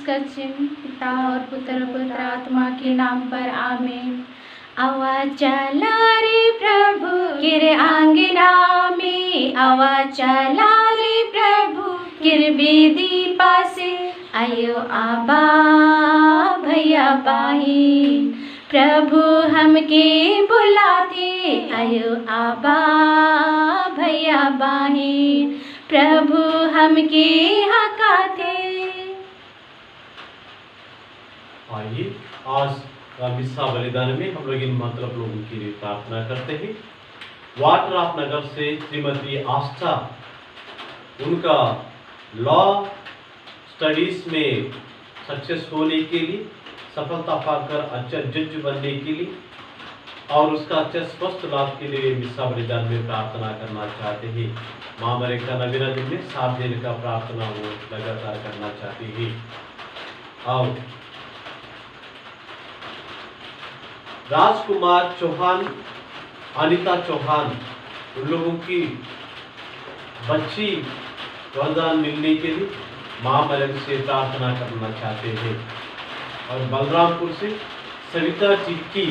इसका चिन्ह पिता और पुत्र पुत्र आत्मा के नाम पर आमीन। आवाज चला रे प्रभु किर आंगना में, आवाज चला रे प्रभु किर बेदी पासे, आयो आबा भैया बाहिन, प्रभु हमके बुलाते, आयो आबा भैया बाहिन, प्रभु हमके हकाते। आइए आज का मिस्सा बलिदान में हम लोग इन मतलब लोगों के लिए प्रार्थना करते हैं। वाटराफ नगर से श्रीमती आस्था, उनका लॉ स्टडीज में सक्सेस होने के लिए, सफलता पाकर अच्छा जज बनने के लिए और उसका अच्छा स्वस्थ लाभ के लिए मिस्सा बलिदान में प्रार्थना करना चाहते हैं। माँ मरे का नवीना दिन में 7 दिन का प्रार्थना वो लगातार करना चाहते हैं। और राजकुमार चौहान, अनिता चौहान, उन लोगों की बच्ची वरदान मिलने के लिए माँ मरियम से प्रार्थना करना चाहते हैं। और बलरामपुर से सविता चिक्की,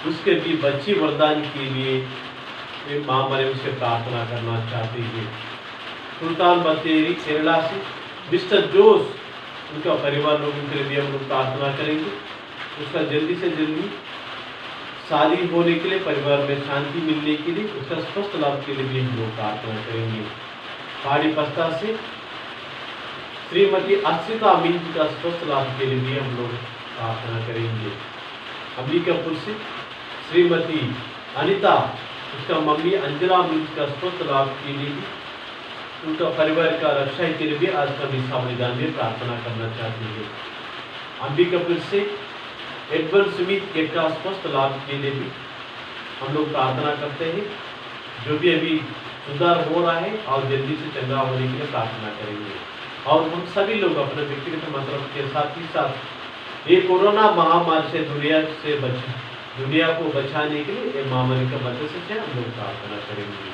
उसके भी बच्ची वरदान के लिए माँ मरियम से प्रार्थना करना चाहते हैं। सुल्तान बतेरी केरला से मिस्टर जोश, उनका परिवार लोगों के लिए हम लोग प्रार्थना करेंगे। उसका जल्दी से जल्दी शादी होने के लिए, परिवार में शांति मिलने के लिए, उसका स्वस्थ लाभ के लिए भी हम लोग प्रार्थना करेंगे। पहाड़ी पस्ता से श्रीमती अक्षिता मिंज का स्वस्थ लाभ के लिए भी हम लोग प्रार्थना करेंगे। अंबिकापुर से श्रीमती अनिता, उसका मम्मी अंजला मिंज का स्वस्थ लाभ के लिए, उनका परिवार का रक्षा के लिए भी आज का मिस्सा बलिदान में प्रार्थना करना चाहते हैं। अंबिकापुर से एडवर्ड स्मिथ का स्वस्थ लाभ के लिए भी हम लोग प्रार्थना करते हैं। जो भी अभी सुधार हो रहा है और जल्दी से चंगा होने के लिए प्रार्थना करेंगे। और हम सभी लोग अपने व्यक्तिगत मतलब के साथ ही साथ ये कोरोना महामारी से दुनिया को बचाने के लिए महामारी का मदद से हम लोग प्रार्थना करेंगे।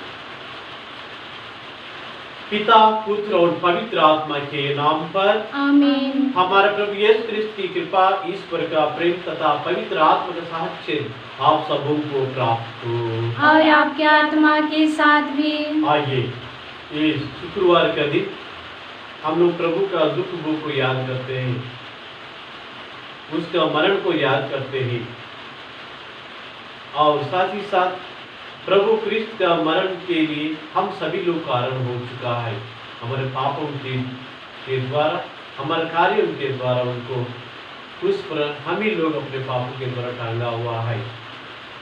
पिता, पुत्र और पवित्र आत्मा के नाम पर आमीन। हमारे प्रभु यीशु क्रिस्त की कृपा, ईश्वर का प्रेम तथा पवित्र आत्मा का साहचर्य आप सबों को प्राप्त हो और आपके आत्मा के साथ भी। आइए ये शुक्रवार का दिन हम लोग प्रभु का दुख भोग को याद करते हैं, उसका मरण को याद करते हैं और साथ ही साथ प्रभु क्रिस्त का मरण के लिए हम सभी लोग कारण हो चुका है। हमारे पापों के द्वारा, हमारे कार्यों के द्वारा उनको उस पर हम ही लोग अपने पापों के द्वारा टांगा हुआ है।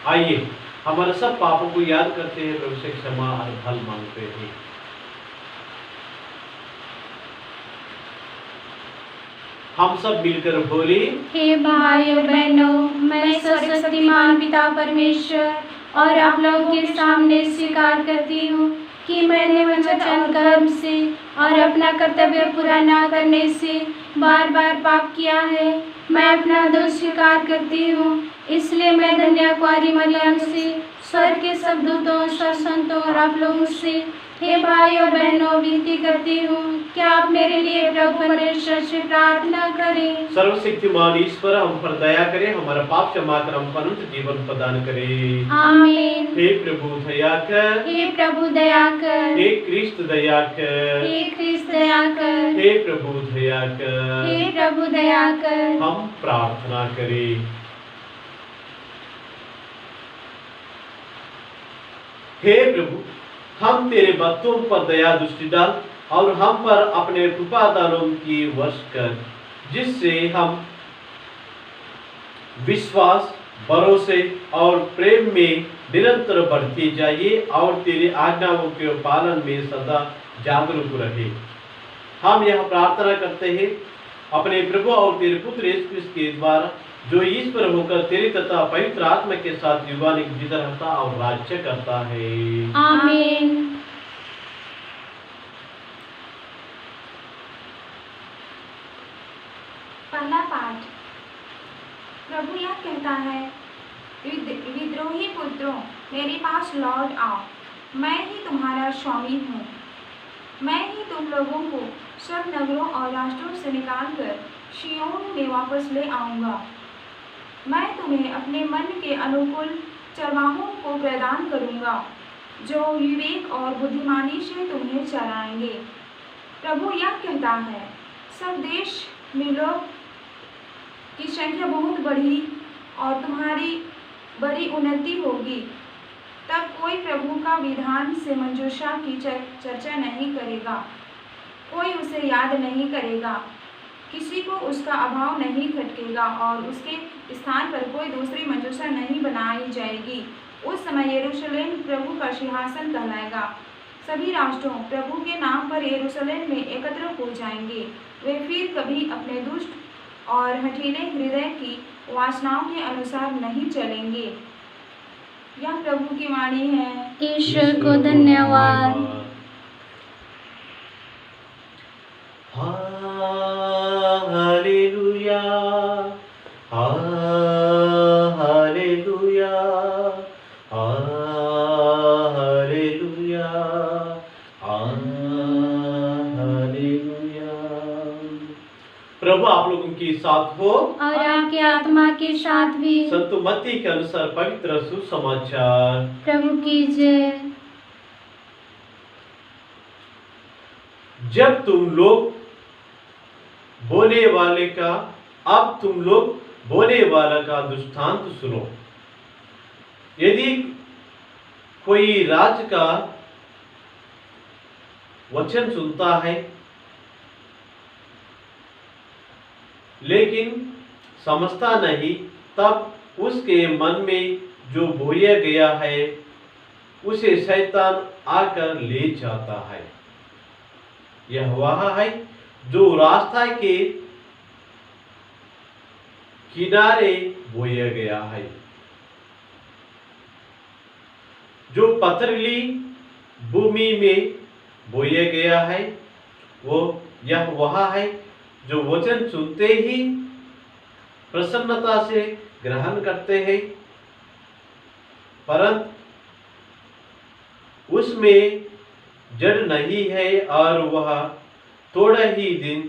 आइए हमारे सब पापों को याद करते हैं, प्रभु से क्षमा और फल मांगते हैं। हम सब मिलकर बोले, हे भाइयों बहनों, मैं सर्वशक्तिमान पिता परमेश्वर और आप लोगों के सामने स्वीकार करती हूँ कि मैंने वचन कर्म से और अपना कर्तव्य पूरा न करने से बार बार पाप किया है। मैं अपना दोष स्वीकार करती हूँ, इसलिए मैं धन्य कुंवारी मरियम से, स्वर्ग के सब दूतों, संतों और आप लोगों से, हे भाइयों बहनों, विनती करती हूँ कि आप मेरे लिए प्रभु परमेश्वर से प्रार्थना करें। सर्वशक्तिमान ईश्वर हम पर दया करें, हमारा पाप क्षमा कर, हमको अनंत जीवन प्रदान करें। आमीन। हे प्रभु दया कर, हे प्रभु दया कर, हे क्रिस्त दया कर, हे क्रिस्त दया कर, हे प्रभु दया कर, हे प्रभु दया कर। हम प्रार्थना करें। हे प्रभु, हम तेरे भक्तों पर दया दृष्टि डाल और हम पर अपने कृपा दानों की वर्ष कर, जिससे हम विश्वास, भरोसे और प्रेम में निरंतर बढ़ते जाइए और तेरे आज्ञाओं के पालन में सदा जागरूक रहे। हम यह प्रार्थना करते हैं अपने प्रभु और तेरे पुत्र यीशु क्रिस्त के द्वारा, जो ईश्वर होकर तेरे तथा पवित्र आत्मा के साथ युगानुग जीता रहता और राज्य करता है। आमीन। पहला पाठ। प्रभु यह कहता है, विद्रोही पुत्रों, मेरे पास लौट आओ, मैं ही तुम्हारा स्वामी हूँ। मैं ही तुम लोगों को सब नगरों और राष्ट्रों से निकालकर शियोन में वापस ले आऊँगा। मैं तुम्हें अपने मन के अनुकूल चरवाहों को प्रदान करूँगा, जो विवेक और बुद्धिमानी से तुम्हें चराएंगे। प्रभु यह कहता है, सब देश में लोग की संख्या बहुत बढ़ी और तुम्हारी बड़ी उन्नति होगी। तब कोई प्रभु का विधान से मंजूषा की चर्चा नहीं करेगा, कोई उसे याद नहीं करेगा, किसी को उसका अभाव नहीं खटकेगा और उसके स्थान पर कोई दूसरी मंजूषा नहीं बनाई जाएगी। उस समय यरूशलेम प्रभु का सिंहासन कहलाएगा। सभी राष्ट्रों प्रभु के नाम पर यरूशलेम में एकत्र हो जाएंगे। वे फिर कभी अपने दुष्ट और हठीले हृदय की वासनाओं के अनुसार नहीं चलेंगे। यह प्रभु की वाणी है। ईश्वर को धन्यवाद। Hallelujah, hallelujah, hallelujah, hallelujah. प्रभु आप लोगों के साथ हो और आपके आत्मा के साथ भी। संत मत्ती के अनुसार पवित्र सुसमाचार। प्रभु की जय। जब तुम लोग बोने वाले का अब तुम लोग बोने वाला का दृष्टांत सुनो। यदि कोई राज का वचन सुनता है लेकिन समझता नहीं, तब उसके मन में जो बोया गया है उसे शैतान आकर ले जाता है। यह वह है जो रास्ता के किनारे बोया गया है, जो पथरीली भूमि में बोया गया है। यह वह है जो वचन सुनते ही प्रसन्नता से ग्रहण करते हैं, परंतु उसमें जड़ नहीं है और वह थोड़ा ही दिन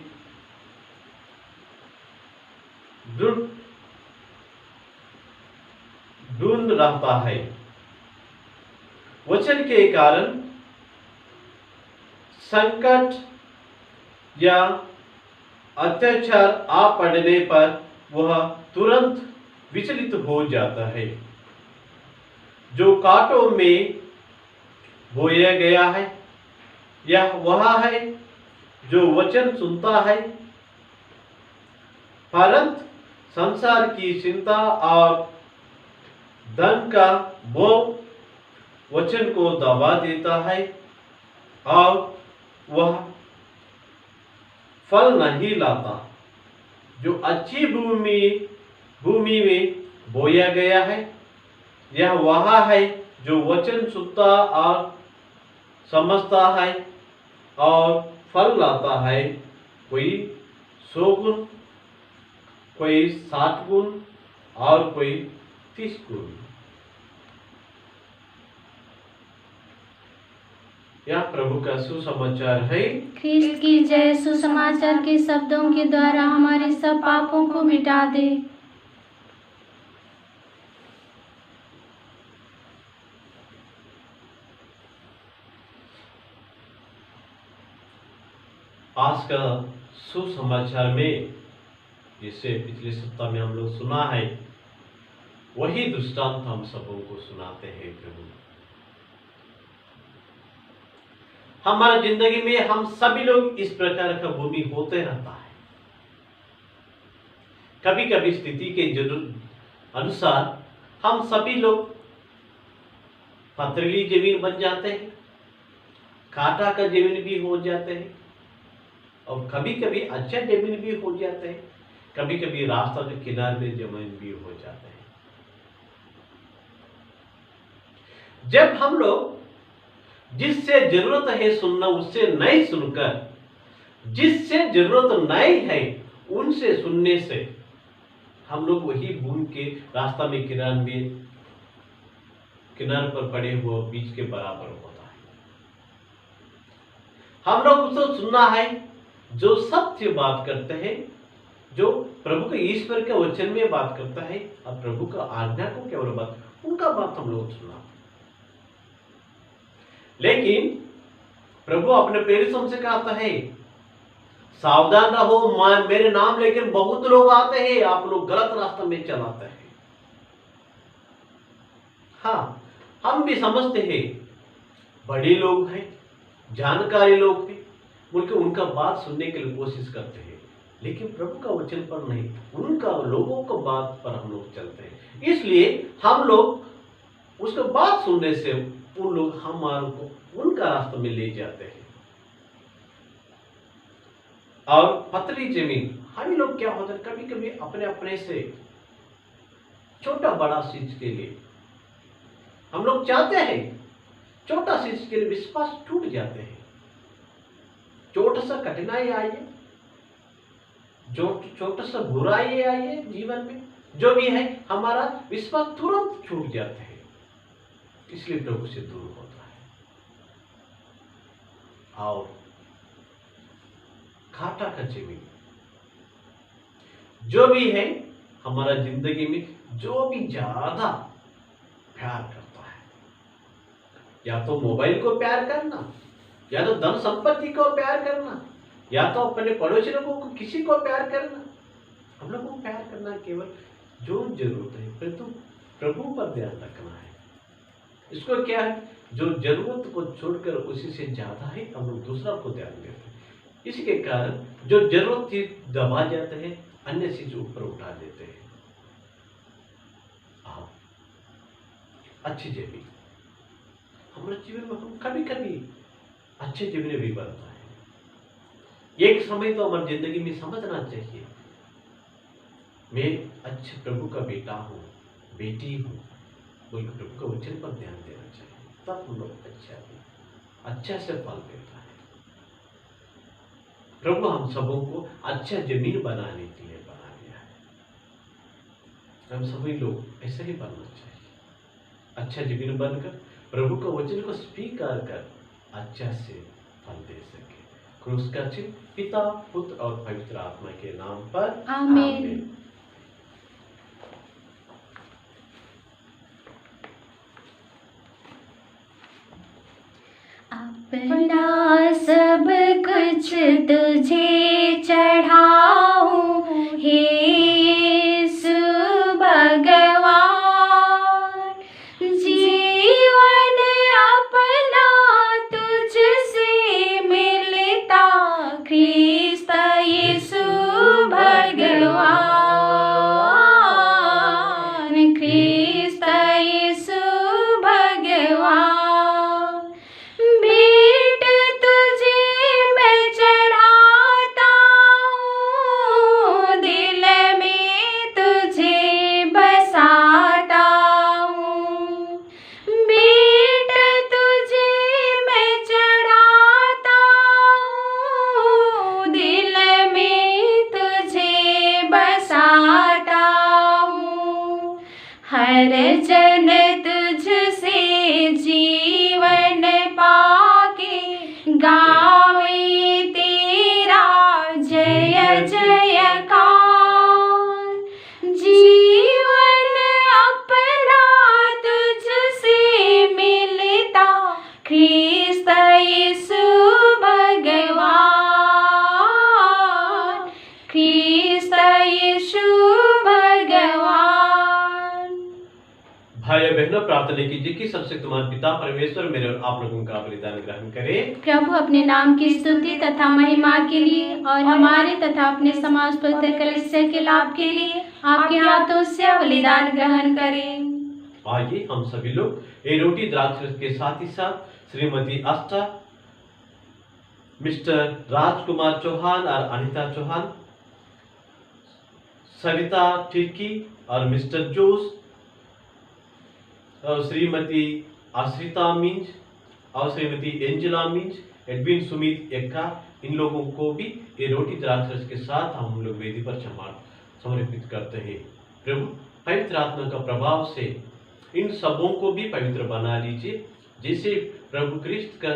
ढूंढ रहता है। वचन के कारण संकट या अत्याचार आ पड़ने पर वह तुरंत विचलित हो जाता है। जो कांटों में बोया गया है, यह वह है जो वचन सुनता है, परंतु संसार की चिंता और धन का मोह वचन को दबा देता है और वह फल नहीं लाता। जो अच्छी भूमि में बोया गया है, यह वह है जो वचन सुनता और समझता है और फल लाता है, कोई 100 गुण, कोई 60 गुण और कोई 30 गुण। यह प्रभु का सुसमाचार है। ख्रिस्त की जय। सुसमाचार के शब्दों के द्वारा हमारे सब पापों को मिटा दे। आज का सुसमाचार में जिसे पिछले सप्ताह में हम लोग सुना है, वही दृष्टांत हम सबों को सुनाते हैं। प्रभु हमारा जिंदगी में हम सभी लोग इस प्रकार का भूमि होते रहता है। कभी कभी स्थिति के जरूरत अनुसार हम सभी लोग पथरीली जमीन बन जाते हैं, कांटा का जमीन भी हो जाते हैं और कभी कभी अच्छा जमीन भी हो जाते हैं, कभी कभी रास्ता के किनारे में जमीन भी हो जाते हैं। जब हम लोग जिससे जरूरत है सुनना उससे नहीं सुनकर, जिससे जरूरत नहीं है उनसे सुनने से हम लोग वही भूमि के रास्ता में किनारे पर पड़े हुए बीज के बराबर होता है। हम लोग उसको सुनना है जो सत्य बात करते हैं, जो प्रभु के ईश्वर के वचन में बात करता है और प्रभु का आज्ञा को केवल बात, उनका बात हम लोग सुना। लेकिन प्रभु अपने प्रेरितों से कहता है, सावधान रहो, मेरे नाम लेकर बहुत लोग आते हैं, आप लोग गलत रास्ते में चलाते हैं। हाँ, हम भी समझते हैं बड़े लोग हैं, जानकारी लोग हैं, बोल के उनका बात सुनने के लिए कोशिश करते हैं, लेकिन प्रभु का वचन पर नहीं, उनका लोगों का बात पर हम लोग चलते हैं। इसलिए हम लोग उसका बात सुनने से उन लोग हमारे को उनका रास्ता में ले जाते हैं। और पतली जमीन, हम लोग क्या होता है, कभी कभी अपने अपने से छोटा बड़ा चीज के लिए हम लोग चाहते हैं, छोटा चीज के लिए विश्वास टूट जाते हैं। छोटा सा कठिनाई आई है, जो छोटा सा बुराई आई है जीवन में, जो भी है, हमारा विश्वास तुरंत छूट जाता है, इसलिए प्रभु से दूर होता है। और घाटा का जमीन, जो भी है हमारा जिंदगी में, जो भी ज्यादा प्यार करता है, या तो मोबाइल को प्यार करना, या तो धन संपत्ति को प्यार करना, या तो अपने पड़ोसियों को किसी को प्यार करना। हम लोग को प्यार करना केवल जो जरूरत है, परंतु प्रभु पर ध्यान रखना है। इसको क्या है, जो जरूरत को छोड़कर उसी से ज्यादा है हम लोग दूसरा को ध्यान देते हैं। इसी के कारण जो जरूरत चीज दबा जाते हैं, अन्य चीज ऊपर उठा देते हैं। अच्छी जमीन, हमारे जीवन में हम कभी कभी अच्छे जीवन भी बनता है। एक समय तो हमारी जिंदगी में समझना चाहिए, मैं अच्छे प्रभु का बेटा हूँ, बेटी हूँ, बोल प्रभु का वचन पर ध्यान देना चाहिए, तब हम लोग अच्छा से फल देता है। प्रभु हम सबों को अच्छा जमीन बनाने के लिए बना दिया है। हम सभी लोग ऐसे ही बनना चाहिए, अच्छा जमीन बनकर प्रभु का वचन को स्वीकार कर अच्छा से फल दे सके। क्रूस का चिन्ह पिता, पुत्र और पवित्र आत्मा के नाम पर आमीन। अपना सब कुछ तुझे चढ़ाऊं हे यीशु भगवान, जीवन अपना तुझसे मिलता ख्रीस्त यीशु भगवान, ख्रीस्त यीशु भगवान। हर जन तुझसे जीवन पाके गावे तेरा जय जयकार, जीवन अपना तुझसे मिलता ख्रीस्त यीशु भगवान, ख्रीस्त यीशु भगवान। भाई बहनों, प्रार्थना कीजिए कि सर्वशक्तिमान पिता परमेश्वर मेरे और आप लोगों का बलिदान ग्रहण करे। प्रभु अपने नाम की स्तुति तथा महिमा के लिए और हमारे तथा अपने समाज पवित्र कलीसिया के लाभ के लिए आपके हाथों से बलिदान ग्रहण करें। आइए हम सभी लोग ये रोटी द्राक्षरस के साथ ही साथ श्रीमती आस्था, मिस्टर राजकुमार चौहान और अनिता चौहान, सविता टिर्की और मिस्टर जोस और श्रीमती आश्रिता मिंज और श्रीमती एंजेला मिंज, एडविन सुमित एक्का, इन लोगों को भी ये रोटी द्राक्षरस के साथ हम लोग वेदी पर समर्पित करते हैं। प्रभु पवित्र आत्मा का प्रभाव से इन सबों को भी पवित्र बना लीजिए, जैसे प्रभु क्रिस्त का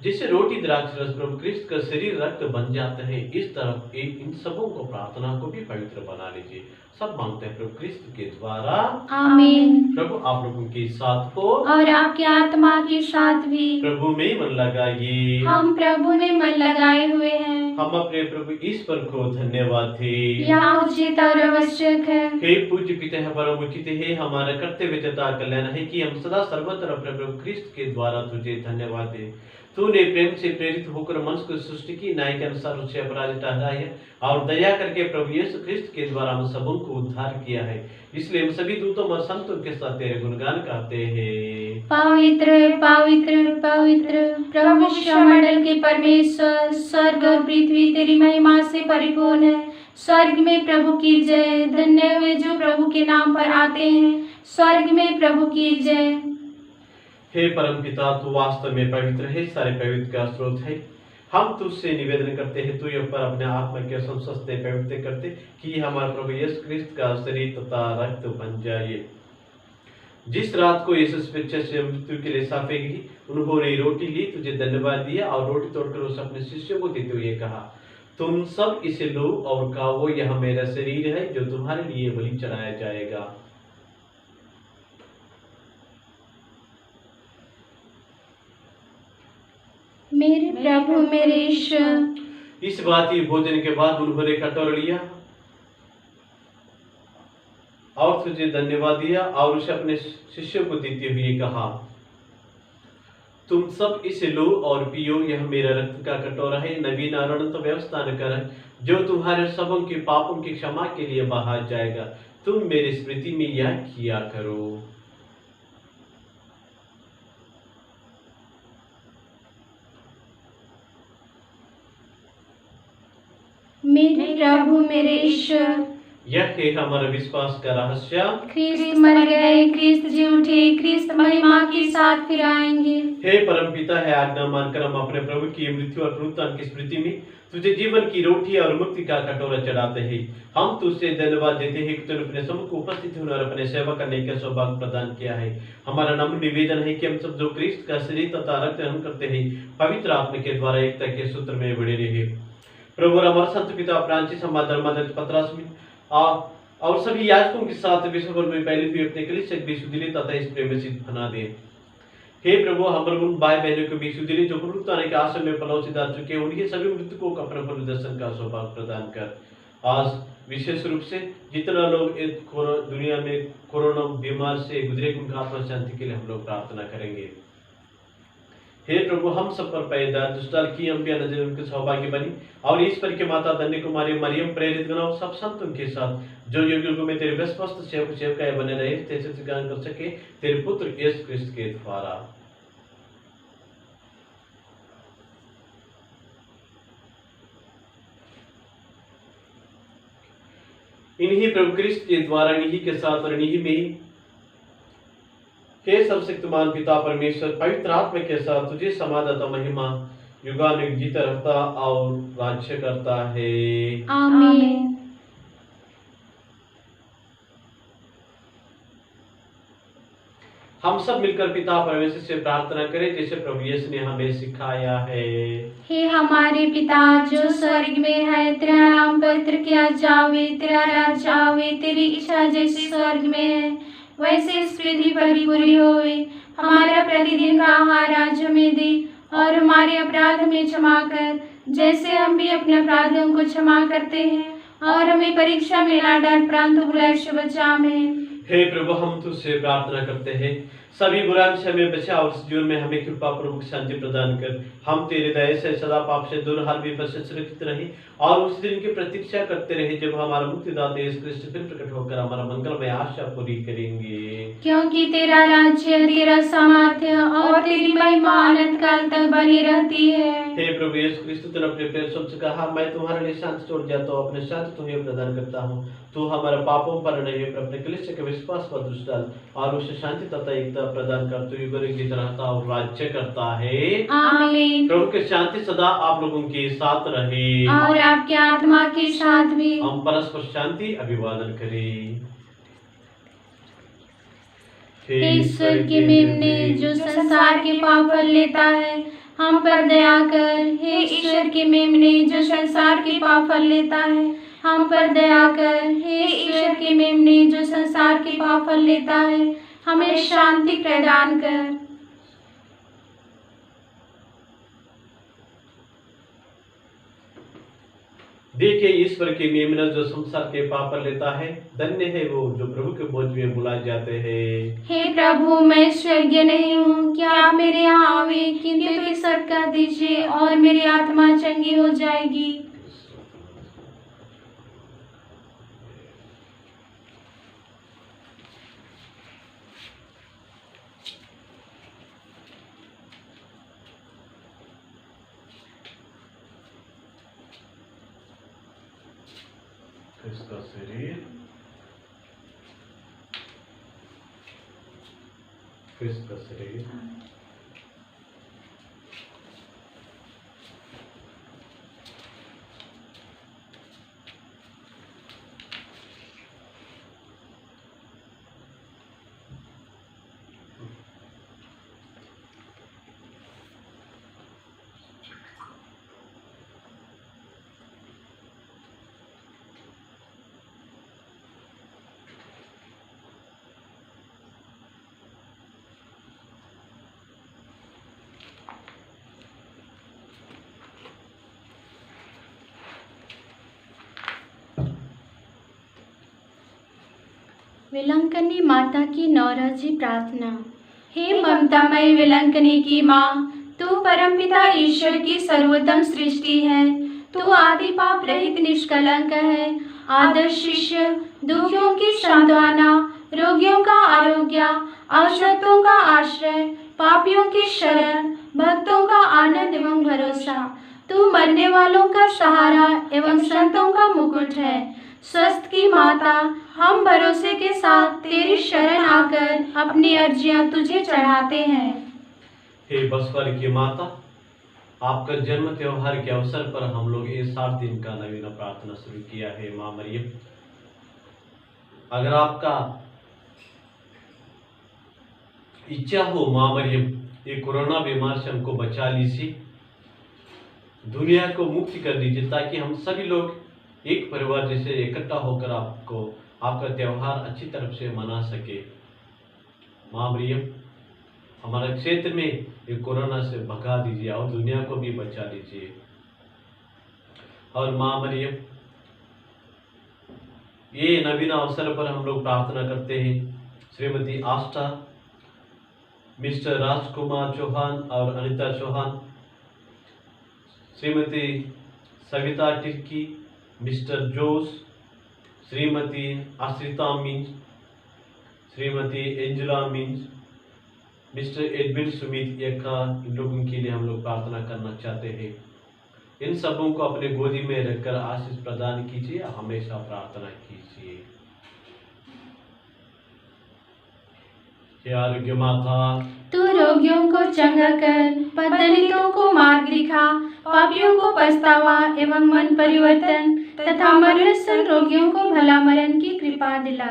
जिससे रोटी द्राक्ष रस प्रभु क्रिस्त का शरीर रक्त बन जाता है, इस तरफ इन सबों को प्रार्थना को भी पवित्र बना लीजिए। सब मांगते हैं प्रभु क्रिस्त के द्वारा, आमीन। प्रभु आप लोगों के साथ हो और आपकी आत्मा के साथ भी। प्रभु में मन लगाइए, हम प्रभु में मन लगाए हुए हैं। हम अपने प्रभु ईश्वर को धन्यवाद थे। यह उचित और आवश्यक है। हे पूज्य पिता है, परम उचित है, हमारा कर्तव्य तथा कल्याण है कि हम सदा सर्वत्र अपने प्रभु क्रिस्त के द्वारा तुझे धन्यवाद दे। तूने प्रेम से प्रेरित होकर मनुष्य को सृष्टि की न्याय के अनुसार उसे अपराधी ठहराया और दया करके प्रभु यीशु ख्रिस्त के द्वारा हम सबों को उद्धार किया है। इसलिए हम सभी दूतों और संतों के साथ तेरे गुणगान गाते हैं। पवित्र पवित्र पवित्र प्रभु मंडल के परमेश्वर, स्वर्ग और पृथ्वी तेरी महिमा से परिपूर्ण है। स्वर्ग में प्रभु की जय। धन्य हुए जो प्रभु के नाम पर आते हैं। स्वर्ग में प्रभु की जय। हे परम पिता, तू वास्तव में पवित्र है, सारे पवित्र का स्रोत है। हम तुझसे निवेदन करते हैं, तू ये पर अपने आत्मा के संस्ते पवित्र करते कि हमारे प्रभु यीशु ख्रिस्त का शरीर तथा रक्त बन जाए। जिस रात को यीशु स्वेच्छा से मृत्यु के लिए सौंपी गई, उन्होंने रोटी ली, तुझे धन्यवाद दिया और रोटी तोड़कर उस अपने शिष्यों को देते हुए कहा, तुम सब इसे लो और खाओ, यह मेरा शरीर है जो तुम्हारे लिए बलि चढ़ाया जाएगा। मेरे प्रभु मेरे ईश्वर। इस बात की भोजन के बाद उन्होंने कटोरा लिया और तुझे धन्यवाद दिया और उसे अपने शिष्यों को देते हुए कहा, तुम सब इसे लो और पियो, यह मेरा रक्त का कटोरा है, नवीन और अनंत व्यवस्था न कर जो तुम्हारे सबों के पापों की क्षमा के लिए बहा जाएगा। तुम मेरी स्मृति में यह किया करो। मेरे प्रभु मेरे ईश्वर। यह है हमारा विश्वास का रहस्य। ख्रिस्त मर गए, ख्रिस्त जी उठे, ख्रिस्त महिमा के साथ फिर आएंगे। हे परम पिता है, आज्ञा मानकर हम अपने प्रभु की मृत्यु और पुनरुत्थान की स्मृति में तुझे जीवन की रोटी और मुक्ति का कटोरा चढ़ाते हैं। हम तुझसे धन्यवाद देते हैं कि तूने अपने सम्मुख उपस्थित होने और अपने सेवा करने का सौभाग्य प्रदान किया है। हमारा नम्र निवेदन है कि हम सब जो क्रिस्त का शरीर तथा रक्त ग्रहण करते हैं, पवित्र आत्मा के द्वारा एकता के सूत्र में बड़े रहे। प्रभु हमारे संत पिता फ्रांसिस, हमारे धर्माध्यक्ष पतरस और सभी याजकों के साथ विश्व भर में पहले भी अपने कलीसिया को विशुद्ध तथा इस प्रेम से बना दे। हे प्रभु, हमारे उन भाई बहनों को विशुद्ध जो पुनरुत्थान के आश्रय में पलौसित आ चुके हैं, उनके सभी मृतकों को अपना पुनर्दर्शन का सौभाग्य प्रदान कर। आज विशेष रूप से जितना लोग दुनिया में कोरोना बीमार से गुजरे, उनका आत्मा शांति के लिए हम लोग प्रार्थना करेंगे। हे प्रभु, हम सब पर पैदा दुष्टाल की अम्बिया नजर उनके सौभाग्य बनी और ईश्वर की माता धन्य कुमारी मरियम प्रेरित गण और सब संतों के साथ जो युग युग में तेरे विश्वस्त सेवक सेवकाएं बने रहे, तेरे गान कर सके तेरे पुत्र यीशु ख्रिस्त के द्वारा। इन्हीं प्रभु ख्रिस्त के द्वारा, इन्हीं के साथ और इन्हीं में हे सर्वशक्तिमान पिता परमेश्वर पवित्र आत्मा के साथ तुझे समाधाता महिमा युगानुयुग जीता रहता और राज्य करता है। आमीन। हम सब मिलकर पिता परमेश्वर से प्रार्थना करें जैसे प्रभु यीशु ने हमें सिखाया है। हे हमारे पिता जो स्वर्ग में है, तेरा नाम पवित्र किया जावे, तेरा राज्य आवे, तेरी इच्छा जैसे स्वर्ग में है वैसे इस पृथ्वी पर भी पूरी होवे। हमारा प्रतिदिन का आहार आज हमें दे और हमारे अपराध हमें क्षमा कर जैसे हम भी अपने अपराधियों को क्षमा करते हैं, और हमें परीक्षा में ना डाल परंतु बुराई से बचा। में हे प्रभु, हम तुझसे प्रार्थना करते हैं सभी बुराई से हमें बचा और इस जीवन में हमें कृपा पूर्वक शांति प्रदान कर। हम तेरे दया से सदा पाप से दूर हर विपद से सुरक्षित रहे और उस दिन की प्रतीक्षा करते रहे जब हमारा मुक्तिदाता यीशु ख्रिस्त फिर प्रकट होकर हमारा मंगलमय आशा पूरी करेंगे। क्योंकि तेरा राज्य, तेरा सामर्थ्य और तेरी महिमा अनंत काल तक बनी रहती है। हे प्रभु यीशु ख्रिस्त, तूने अपने प्रेम से कहा, मैं तुम्हारे लिए शांति छोड़ जाता हूँ, अपने शांति तुम्हें प्रदान करता हूँ। तू हमारे पापों पर नहीं पर अपने कलीसिया के विश्वास पर दृष्टि डाल और उसे शांति तथा एकता प्रदान कर। तू युग युग रहता और राज्य करता है। आमीन। प्रभु की शांति सदा आप लोगों के साथ रहे और आपके आत्मा के साथ भी। हम परस्पर शांति अभिवादन करें। ईश्वर के मेमने जो संसार के पाप हर लेता है, हम पर दया कर। हे ईश्वर के मेमने जो संसार के पाप फल लेता है, हम पर दया कर। हे ईश्वर के मेमने जो संसार के पाप फल लेता है, हमें शांति प्रदान कर। देखिए ईश्वर के मेमना जो संसार के पाप पर लेता है, धन्य है वो जो प्रभु के भोज में बुलाए जाते हैं। हे प्रभु, मैं स्वर्गीय नहीं हूँ कि आप मेरे यहाँ आवे, किंतु एक शब्द कह दीजिए और मेरी आत्मा चंगी हो जाएगी। इसका शरीर, इसका शरीर। विलंकनी माता की नौरजी प्रार्थना। हे ममतामय विलंकनी की माँ, तू परमपिता ईश्वर की सर्वोत्तम सृष्टि है। तू आदि पाप रहित निष्कलंक है। आदर्श शिष्य, दुखियों की सांत्वना, रोगियों का आरोग्य, अशक्तों का आश्रय, पापियों की शरण, भक्तों का आनंद एवं भरोसा। तू मरने वालों का सहारा एवं संतों का मुकुट है। स्वस्थ की माता, हम भरोसे के साथ तेरी शरण आकर अपनी अर्जियां तुझे चढ़ाते हैं। हे बसवर की माता, आपका जन्म त्योहार के अवसर पर हम लोग ये 7 दिन का नवीन प्रार्थना शुरू किया है। माँ मरियम, अगर आपका इच्छा हो माँ मरियम, ये कोरोना बीमार से हमको बचा लीजिए, दुनिया को मुक्ति कर दीजिए, ताकि हम सभी लोग एक परिवार जैसे इकट्ठा होकर आपका त्योहार अच्छी तरफ से मना सके। माँ मरियम, हमारे क्षेत्र में ये कोरोना से भगा दीजिए और दुनिया को भी बचा लीजिए। और माँ मरियम, ये नवीन अवसर पर हम लोग प्रार्थना करते हैं श्रीमती आस्था, मिस्टर राजकुमार चौहान और Anita Chauhan, Shrimati Savita Tirkey, mister Jose, Shrimati Ashrita Minj, Shrimati Angela Minj, mister Edwin Sumit Ekka, इन लोगों के लिए हम लोग प्रार्थना करना चाहते हैं। इन सबों को अपने गोदी में रखकर आशीष प्रदान कीजिए, हमेशा प्रार्थना कीजिए। हे आरोग्य माता, तू रोगियों को चंगा कर, पतितों को मार्ग दिखा, पापियों को पछतावा एवं मन परिवर्तन तथा मरणस्थल रोगियों को भला मरण की कृपा दिला।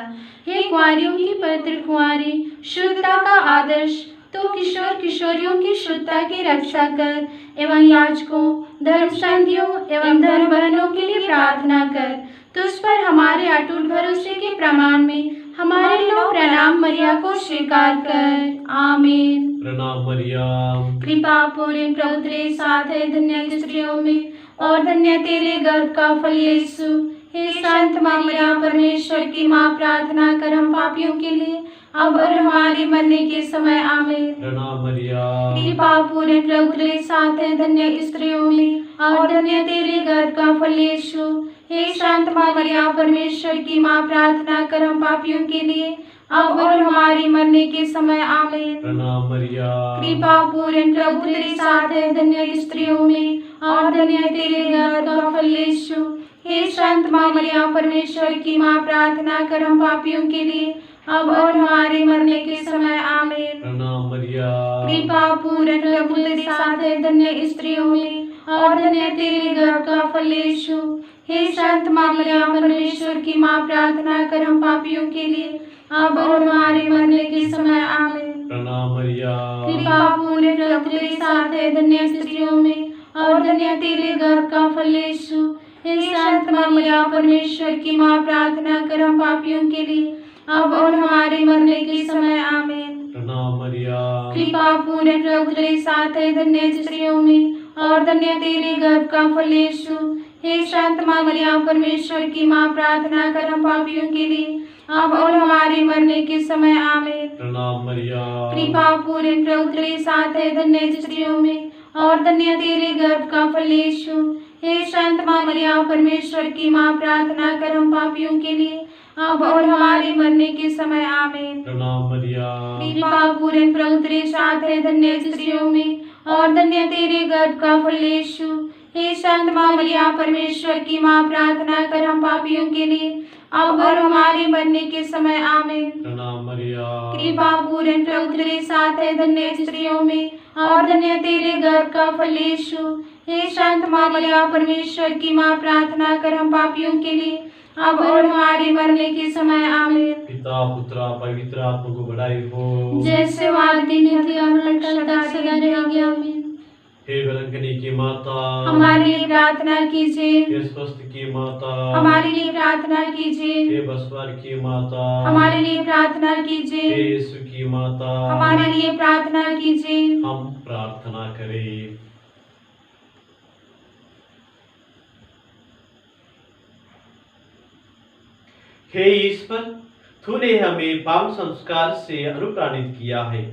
हे कुंवारियों की पवित्र कुंवारी, शुद्धता का आदर्श, तो किशोर किशोरियों की शुद्धता की रक्षा कर एवं याजकों, धर्म संधियों एवं धर्म बहनों के लिए प्रार्थना कर। तुझ पर हमारे अटूट भरोसे के प्रमाण में हमारे लोग प्रणाम मरिया को स्वीकार कर। आमीन। प्रणाम मरियम। कृपा पूर्ण प्रभु तेरे साथ है, धन्य स्त्रियों में और धन्य तेरे गर्भ का फल यीशु। हे संत माँ मरिया, परमेश्वर की माँ, प्रार्थना कर हम पापियों के लिए अब और हमारे मरने के समय। आमीन। प्रणाम मरिया। कृपा पूर्ण प्रभु तेरे साथ है, धन्य स्त्रियों में और धन्य तेरे गर्भ का फल यीशु। हे संत माँ मरिया, परमेश्वर की माँ, प्रार्थना कर हम पापियों के लिए अब और हमारी मरने के समय। आमीन। प्रणाम मरिया। कृपा पूर्ण प्रभु तेरे साथ है, धन्य स्त्रियों में और धन्य तेरे गर्भ का फल यीशु। हे संत माँ मरिया, परमेश्वर की माँ, प्रार्थना कर हम पापियों के लिए अब और हमारे मरने के समय आमीन। प्रणाम मरिया। कृपा पूर्ण प्रभु तेरे साथ है, धन्य स्त्रियों में और धन्य तेरे गर्भ का फल यीशु। हे संत माँ मरियम परमेश्वर की माँ, प्रार्थना कर हम पापियों के लिए अब और हमारे मरने के समय आमीन। प्रणाम मरिया। कृपा पूर्ण प्रभु तेरे साथ है, धन्य स्त्रियों में और धन्य तेरे गर्भ का फल यीशु। हे संत माँ मरियम परमेश्वर की माँ, प्रार्थना कर हम पापियों के लिए अब और हमारे मरने के समय आमीन। प्रणाम मरिया। कृपा पूर्ण प्रभु तेरे साथ है, धन्य स्त्रियों में और धन्य तेरे गर्भ का फल यीशु। हे संत माँ मरियम परमेश्वर की माँ, प्रार्थना कर हम पापियों के लिए अब और हमारे मरने के समय आमीन। प्रणाम मरिया। कृपा पूर्ण प्रभु तेरे साथ है, धन्य स्त्रियों में और धन्य तेरे गर्भ का फल यीशु। हे संत माँ मरियम परमेश्वर की माँ, प्रार्थना कर हम पापियों के लिए अब और हमारे मरने के समय आमीन। प्रणाम मरिया। कृपा पूर्ण प्रभु तेरे साथ है, धन्य स्त्रियों में और धन्य तेरे गर्भ का फल यीशु। हे संत माँ मरियम परमेश्वर की माँ, प्रार्थना कर हम पापियों के लिए अब और हमारे मरने के समय आमीन। प्रणाम मरिया। कृपा पूर्ण प्रभु तेरे साथ है, धन्य स्त्रियों में और धन्य तेरे गर्भ का फल यीशु। हे संत माँ मरियम परमेश्वर की माँ, प्रार्थना कर हम पापियों के लिए अब और हमारे मरने के समय आमीन। पिता पुत्र पवित्र आत्मा को बड़ाई हो, जैसे वादी में थी और सदा सदा रहेगी आमीन। हे बलंकनी की माता, हमारे लिए प्रार्थना कीजिए। हे स्वस्थ की माता, हमारे लिए प्रार्थना कीजिए। हे बसवर की माता, हमारे लिए प्रार्थना कीजिए। हे यीशु की माता, हमारे लिए प्रार्थना कीजिए। हम प्रार्थना करें। हे ईश्वर, तूने हमें पावन संस्कार से अनुप्राणित किया है।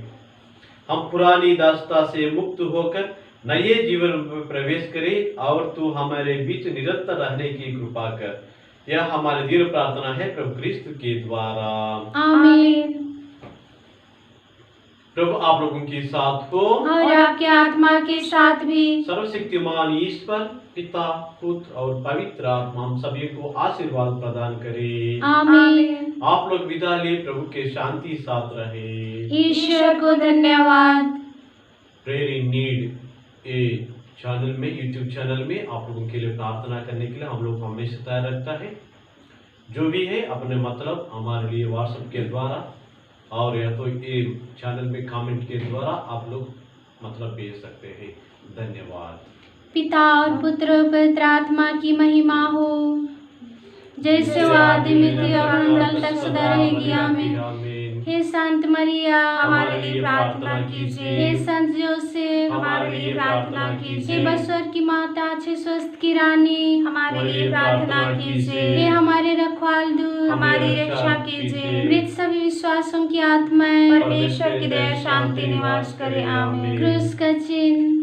हम पुरानी दास्ता से मुक्त होकर नए जीवन में प्रवेश करें और तू हमारे बीच निरंतर रहने की कृपा कर। यह हमारी दृढ़ प्रार्थना है प्रभु क्रिस्त के द्वारा। आमीन। प्रभु आप लोगों के साथ हो और आपके आत्मा के साथ भी। सर्वशक्तिमान ईश्वर पिता पुत्र और पवित्र आत्मा हम सभी को आशीर्वाद प्रदान करे। आमीन। आप लोग विदा ले, प्रभु के शांति साथ रहे। ईश्वर को धन्यवाद। Prayer in need a channel में, यूट्यूब चैनल में आप लोगों के लिए प्रार्थना करने के लिए हम लोग हमेशा तैयार रखता है। जो भी है अपने मतलब हमारे लिए व्हाट्सएप के द्वारा और या तो ये चैनल में कमेंट के द्वारा आप लोग मतलब भेज सकते हैं। धन्यवाद। पिता और पुत्र और पवित्र आत्मा की महिमा हो, जैसे वो आदि में थी और अनंत तक सदा रहेगी आमीन। हे संत मरिया, हमारे लिए प्रार्थना कीजिए। हे संत जोसेफ, हमारे लिए प्रार्थना कीजिए। हे बसवर की माता, अच्छे स्वस्थ की रानी, हमारे लिए प्रार्थना कीजिए। हे हमारे रखवाल दूत, हमारी रक्षा कीजिए। मृत सभी विश्वासों की आत्माएं परमेश्वर की दया शांति निवास करे आमीन। क्रूस का चिन्ह।